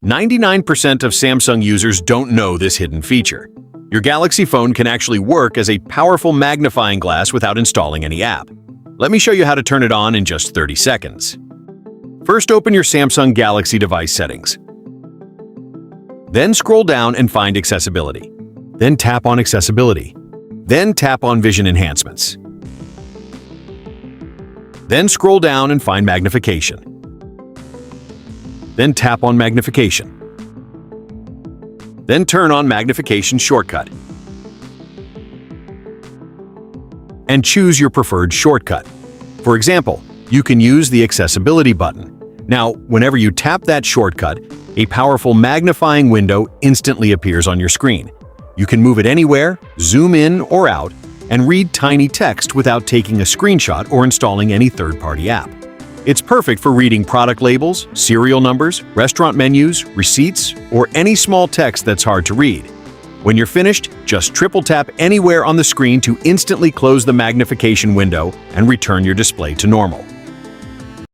99% of Samsung users don't know this hidden feature. Your Galaxy phone can actually work as a powerful magnifying glass without installing any app. Let me show you how to turn it on in just 30 seconds. First, open your Samsung Galaxy device settings. Then scroll down and find Accessibility. Then tap on Accessibility. Then tap on Vision Enhancements. Then scroll down and find Magnification. Then tap on Magnification. Then turn on Magnification shortcut. And choose your preferred shortcut. For example, you can use the Accessibility button. Now, whenever you tap that shortcut, a powerful magnifying window instantly appears on your screen. You can move it anywhere, zoom in or out, and read tiny text without taking a screenshot or installing any third-party app. It's perfect for reading product labels, serial numbers, restaurant menus, receipts, or any small text that's hard to read. When you're finished, just triple tap anywhere on the screen to instantly close the magnification window and return your display to normal.